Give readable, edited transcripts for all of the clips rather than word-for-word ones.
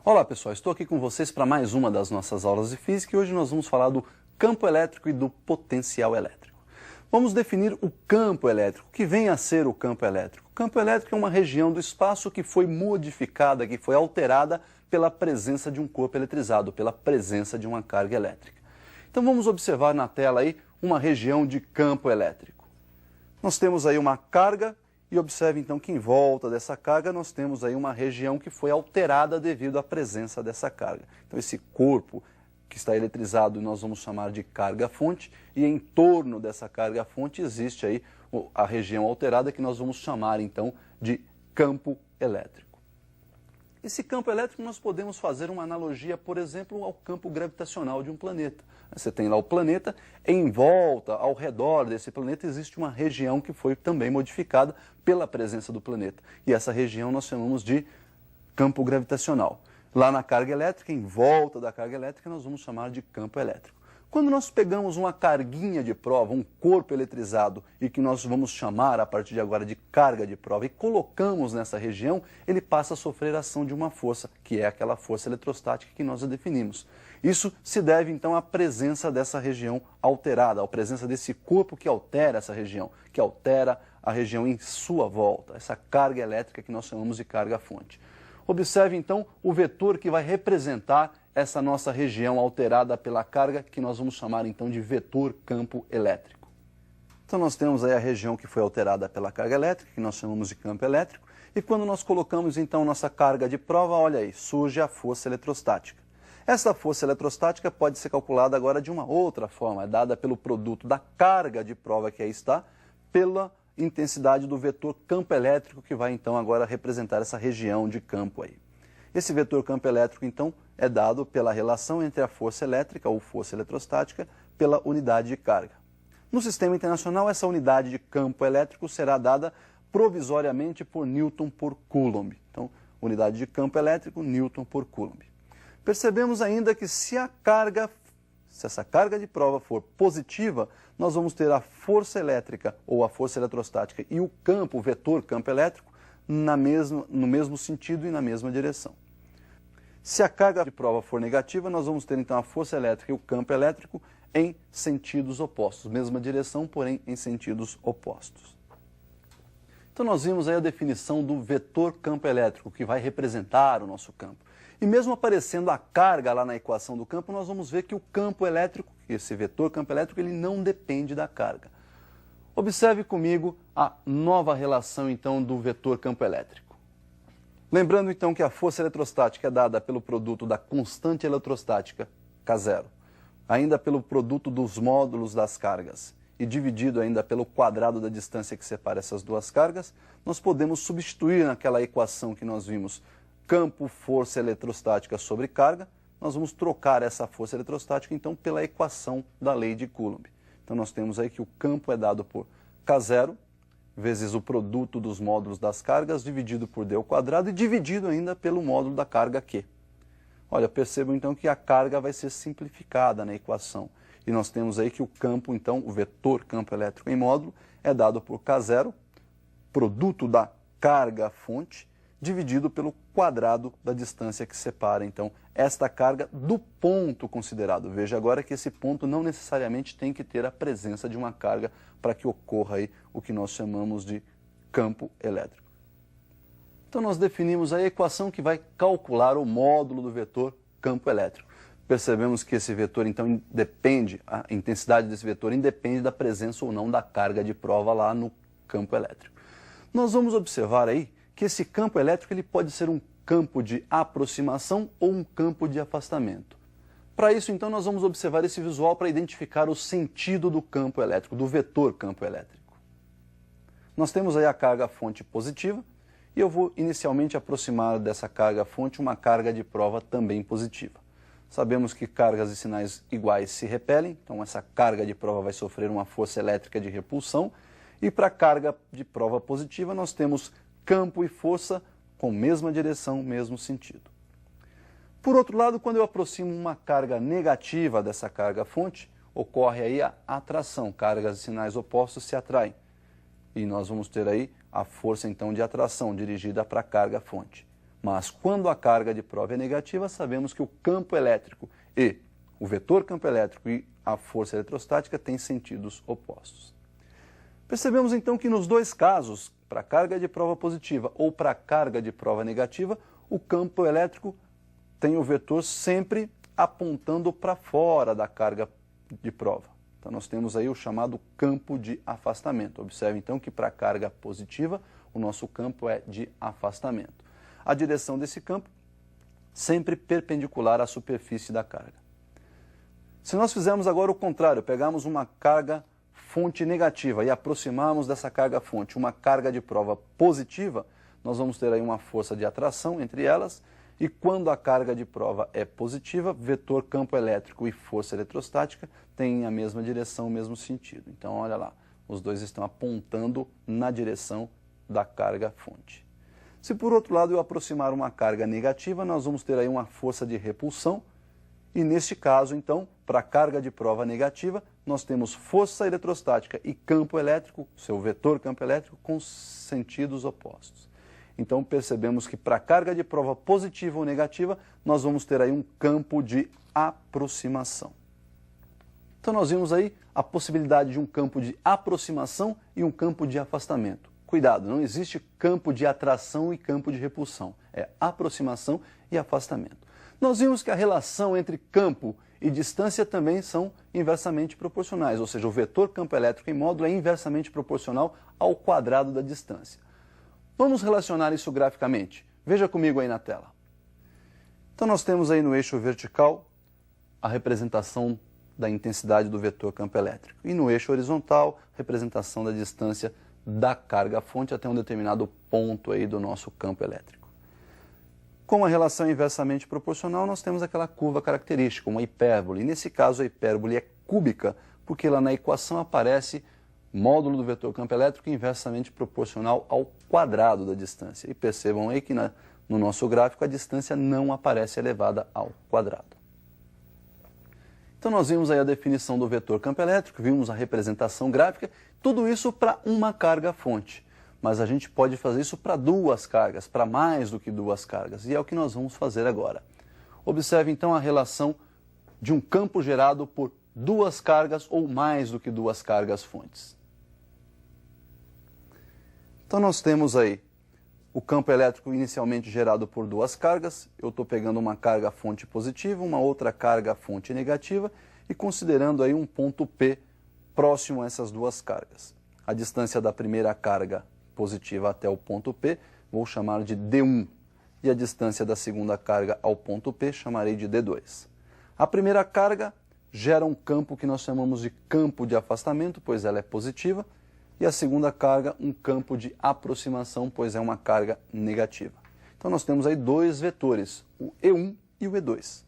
Olá pessoal, estou aqui com vocês para mais uma das nossas aulas de física e hoje nós vamos falar do campo elétrico e do potencial elétrico. Vamos definir o campo elétrico. O que vem a ser o campo elétrico? O campo elétrico é uma região do espaço que foi modificada, que foi alterada pela presença de um corpo eletrizado, pela presença de uma carga elétrica. Então vamos observar na tela aí uma região de campo elétrico. Nós temos aí uma carga e observe então que em volta dessa carga nós temos aí uma região que foi alterada devido à presença dessa carga. Então esse corpo que está eletrizado nós vamos chamar de carga-fonte e em torno dessa carga-fonte existe aí a região alterada que nós vamos chamar então de campo elétrico. Esse campo elétrico nós podemos fazer uma analogia, por exemplo, ao campo gravitacional de um planeta. Você tem lá o planeta, em volta, ao redor desse planeta, existe uma região que foi também modificada pela presença do planeta. E essa região nós chamamos de campo gravitacional. Lá na carga elétrica, em volta da carga elétrica, nós vamos chamar de campo elétrico. Quando nós pegamos uma carguinha de prova, um corpo eletrizado, e que nós vamos chamar a partir de agora de carga de prova, e colocamos nessa região, ele passa a sofrer a ação de uma força, que é aquela força eletrostática que nós a definimos. Isso se deve então à presença dessa região alterada, à presença desse corpo que altera essa região, que altera a região em sua volta, essa carga elétrica que nós chamamos de carga-fonte. Observe então o vetor que vai representar essa nossa região alterada pela carga, que nós vamos chamar então de vetor campo elétrico. Então nós temos aí a região que foi alterada pela carga elétrica, que nós chamamos de campo elétrico, e quando nós colocamos então nossa carga de prova, olha aí, surge a força eletrostática. Essa força eletrostática pode ser calculada agora de uma outra forma, é dada pelo produto da carga de prova que aí está, pela intensidade do vetor campo elétrico que vai então agora representar essa região de campo aí. Esse vetor campo elétrico então é dado pela relação entre a força elétrica ou força eletrostática pela unidade de carga. No sistema internacional essa unidade de campo elétrico será dada provisoriamente por Newton por Coulomb. Então, unidade de campo elétrico, Newton por Coulomb. Percebemos ainda que se essa carga de prova for positiva, nós vamos ter a força elétrica ou a força eletrostática e o campo, o vetor campo elétrico, no mesmo sentido e na mesma direção. Se a carga de prova for negativa, nós vamos ter então a força elétrica e o campo elétrico em sentidos opostos, mesma direção, porém em sentidos opostos. Então nós vimos aí a definição do vetor campo elétrico, que vai representar o nosso campo. E mesmo aparecendo a carga lá na equação do campo, nós vamos ver que o campo elétrico, esse vetor campo elétrico, ele não depende da carga. Observe comigo a nova relação então do vetor campo elétrico. Lembrando então que a força eletrostática é dada pelo produto da constante eletrostática, K0, ainda pelo produto dos módulos das cargas e dividido ainda pelo quadrado da distância que separa essas duas cargas, nós podemos substituir naquela equação que nós vimos campo, força eletrostática sobre carga, nós vamos trocar essa força eletrostática então pela equação da lei de Coulomb. Então nós temos aí que o campo é dado por K0 vezes o produto dos módulos das cargas dividido por d ao quadrado e dividido ainda pelo módulo da carga Q. Olha, percebam então que a carga vai ser simplificada na equação. E nós temos aí que o campo, então, o vetor campo elétrico em módulo é dado por K0, produto da carga-fonte, dividido pelo quadrado da distância que separa, então, esta carga do ponto considerado. Veja agora que esse ponto não necessariamente tem que ter a presença de uma carga para que ocorra aí o que nós chamamos de campo elétrico. Então nós definimos a equação que vai calcular o módulo do vetor campo elétrico. Percebemos que esse vetor então independe, a intensidade desse vetor independe da presença ou não da carga de prova lá no campo elétrico. Nós vamos observar aí que esse campo elétrico ele pode ser um campo de aproximação ou um campo de afastamento. Para isso, então, nós vamos observar esse visual para identificar o sentido do campo elétrico, do vetor campo elétrico. Nós temos aí a carga-fonte positiva e eu vou inicialmente aproximar dessa carga-fonte uma carga de prova também positiva. Sabemos que cargas e sinais iguais se repelem, então essa carga de prova vai sofrer uma força elétrica de repulsão e para a carga de prova positiva nós temos campo e força com mesma direção, mesmo sentido. Por outro lado, quando eu aproximo uma carga negativa dessa carga-fonte, ocorre aí a atração, cargas e sinais opostos se atraem. E nós vamos ter aí a força então de atração dirigida para a carga-fonte. Mas quando a carga de prova é negativa, sabemos que o campo elétrico e o vetor campo elétrico e a força eletrostática têm sentidos opostos. Percebemos então que nos dois casos, para carga de prova positiva ou para carga de prova negativa, o campo elétrico tem o vetor sempre apontando para fora da carga de prova. Então nós temos aí o chamado campo de afastamento. Observe então que para a carga positiva, o nosso campo é de afastamento. A direção desse campo sempre perpendicular à superfície da carga. Se nós fizermos agora o contrário, pegarmos uma carga fonte negativa e aproximarmos dessa carga fonte uma carga de prova positiva, nós vamos ter aí uma força de atração entre elas, e quando a carga de prova é positiva, vetor campo elétrico e força eletrostática têm a mesma direção, o mesmo sentido. Então, olha lá, os dois estão apontando na direção da carga fonte. Se por outro lado eu aproximar uma carga negativa, nós vamos ter aí uma força de repulsão, e neste caso, então, para a carga de prova negativa, nós temos força eletrostática e campo elétrico, seu vetor campo elétrico, com sentidos opostos. Então percebemos que para a carga de prova positiva ou negativa, nós vamos ter aí um campo de aproximação. Então nós vimos aí a possibilidade de um campo de aproximação e um campo de afastamento. Cuidado, não existe campo de atração e campo de repulsão, é aproximação e afastamento. Nós vimos que a relação entre campo e distância também são inversamente proporcionais, ou seja, o vetor campo elétrico em módulo é inversamente proporcional ao quadrado da distância. Vamos relacionar isso graficamente. Veja comigo aí na tela. Então nós temos aí no eixo vertical a representação da intensidade do vetor campo elétrico e no eixo horizontal, representação da distância da carga fonte até um determinado ponto aí do nosso campo elétrico. Com a relação inversamente proporcional, nós temos aquela curva característica, uma hipérbole. E nesse caso a hipérbole é cúbica, porque lá na equação aparece módulo do vetor campo elétrico inversamente proporcional ao quadrado da distância. E percebam aí que no nosso gráfico a distância não aparece elevada ao quadrado. Então nós vimos aí a definição do vetor campo elétrico, vimos a representação gráfica, tudo isso para uma carga fonte. Mas a gente pode fazer isso para duas cargas, para mais do que duas cargas, e é o que nós vamos fazer agora. Observe então a relação de um campo gerado por duas cargas ou mais do que duas cargas fontes. Então nós temos aí o campo elétrico inicialmente gerado por duas cargas. Eu estou pegando uma carga fonte positiva, uma outra carga fonte negativa e considerando aí um ponto P próximo a essas duas cargas. A distância da primeira carga positiva até o ponto P vou chamar de D1 e a distância da segunda carga ao ponto P chamarei de D2. A primeira carga gera um campo que nós chamamos de campo de afastamento, pois ela é positiva, e a segunda carga um campo de aproximação, pois é uma carga negativa. Então nós temos aí dois vetores, o E1 e o E2.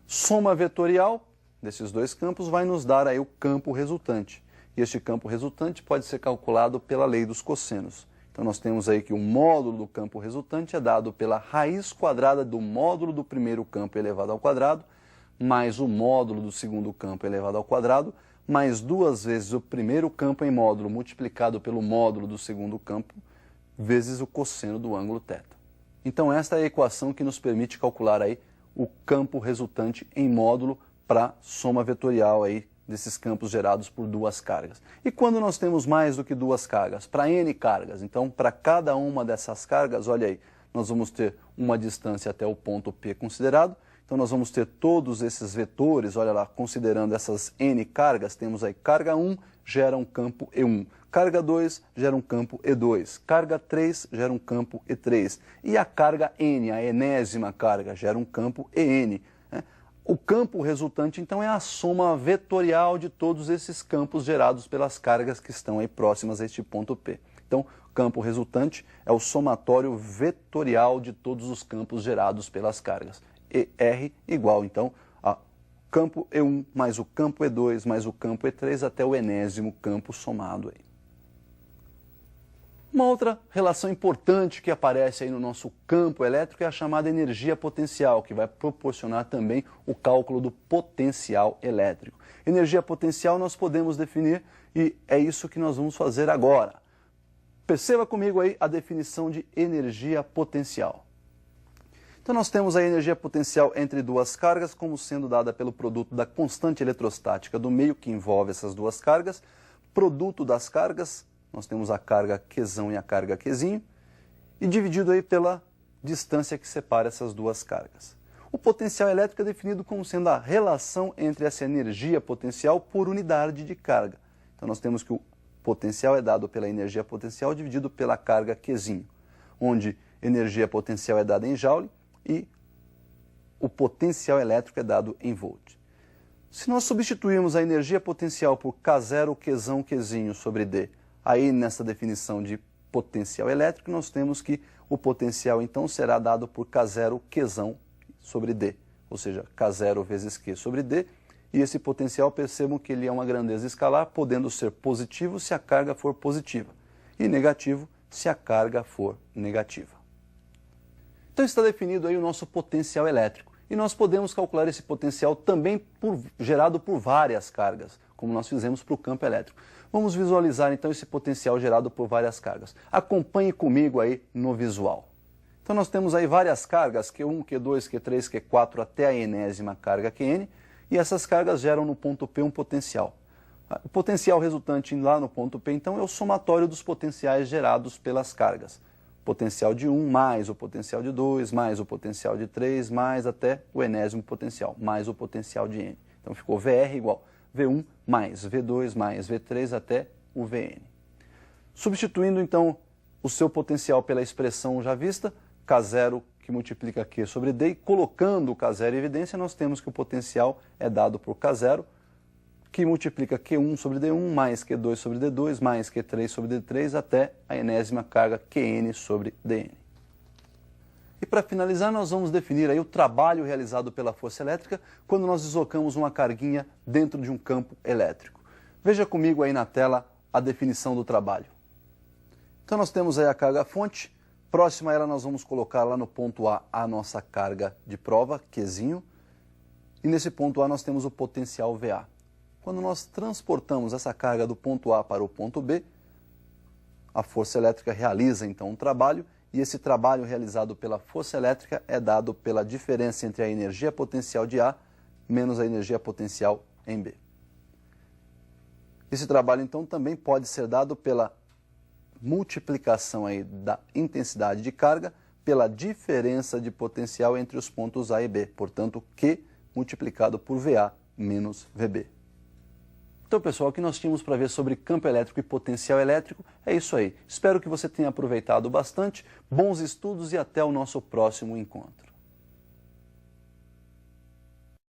Soma vetorial desses dois campos vai nos dar aí o campo resultante. E este campo resultante pode ser calculado pela lei dos cossenos. Então nós temos aí que o módulo do campo resultante é dado pela raiz quadrada do módulo do primeiro campo elevado ao quadrado, mais o módulo do segundo campo elevado ao quadrado, mais duas vezes o primeiro campo em módulo multiplicado pelo módulo do segundo campo, vezes o cosseno do ângulo θ. Então esta é a equação que nos permite calcular aí o campo resultante em módulo para soma vetorial aí desses campos gerados por duas cargas. E quando nós temos mais do que duas cargas? Para N cargas. Então, para cada uma dessas cargas, olha aí, nós vamos ter uma distância até o ponto P considerado. Então, nós vamos ter todos esses vetores, olha lá, considerando essas N cargas, temos aí carga 1 gera um campo E1, carga 2 gera um campo E2, carga 3 gera um campo E3, e a carga N, a enésima carga, gera um campo EN. O campo resultante, então, é a soma vetorial de todos esses campos gerados pelas cargas que estão aí próximas a este ponto P. Então, o campo resultante é o somatório vetorial de todos os campos gerados pelas cargas. ER igual, então, a campo E1 mais o campo E2 mais o campo E3 até o enésimo campo somado aí. Uma outra relação importante que aparece aí no nosso campo elétrico é a chamada energia potencial, que vai proporcionar também o cálculo do potencial elétrico. Energia potencial nós podemos definir e é isso que nós vamos fazer agora. Perceba comigo aí a definição de energia potencial. Então nós temos a energia potencial entre duas cargas como sendo dada pelo produto da constante eletrostática do meio que envolve essas duas cargas, produto das cargas, nós temos a carga Qzão e a carga Qzinho, e dividido aí pela distância que separa essas duas cargas. O potencial elétrico é definido como sendo a relação entre essa energia potencial por unidade de carga. Então nós temos que o potencial é dado pela energia potencial dividido pela carga Qzinho, onde energia potencial é dada em joule e o potencial elétrico é dado em volt. Se nós substituirmos a energia potencial por K0, Qzão, Qzinho sobre D, aí nessa definição de potencial elétrico, nós temos que o potencial então será dado por K0, Qzão sobre D, ou seja, K0 vezes Q sobre D, e esse potencial percebam que ele é uma grandeza escalar, podendo ser positivo se a carga for positiva e negativo se a carga for negativa. Então está definido aí o nosso potencial elétrico e nós podemos calcular esse potencial também gerado por várias cargas, como nós fizemos para o campo elétrico. Vamos visualizar então esse potencial gerado por várias cargas. Acompanhe comigo aí no visual. Então nós temos aí várias cargas, Q1, Q2, Q3, Q4 até a enésima carga Qn, e essas cargas geram no ponto P um potencial. O potencial resultante lá no ponto P então é o somatório dos potenciais gerados pelas cargas. Potencial de 1 mais o potencial de 2, mais o potencial de 3, mais até o enésimo potencial, mais o potencial de N. Então ficou VR igual V1 mais V2 mais V3 até o Vn. Substituindo então o seu potencial pela expressão já vista, K0 que multiplica Q sobre D, e colocando o K0 em evidência, nós temos que o potencial é dado por K0, que multiplica Q1 sobre D1, mais Q2 sobre D2, mais Q3 sobre D3, até a enésima carga Qn sobre Dn. E para finalizar, nós vamos definir aí o trabalho realizado pela força elétrica quando nós deslocamos uma carguinha dentro de um campo elétrico. Veja comigo aí na tela a definição do trabalho. Então nós temos aí a carga fonte, próxima a ela nós vamos colocar lá no ponto A nossa carga de prova, Qzinho, e nesse ponto A nós temos o potencial VA. Quando nós transportamos essa carga do ponto A para o ponto B, a força elétrica realiza então um trabalho, e esse trabalho realizado pela força elétrica é dado pela diferença entre a energia potencial de A menos a energia potencial em B. Esse trabalho então também pode ser dado pela multiplicação aí da intensidade de carga pela diferença de potencial entre os pontos A e B, portanto Q multiplicado por VA menos VB. Então, pessoal, o que nós tínhamos para ver sobre campo elétrico e potencial elétrico é isso aí. Espero que você tenha aproveitado bastante, bons estudos e até o nosso próximo encontro.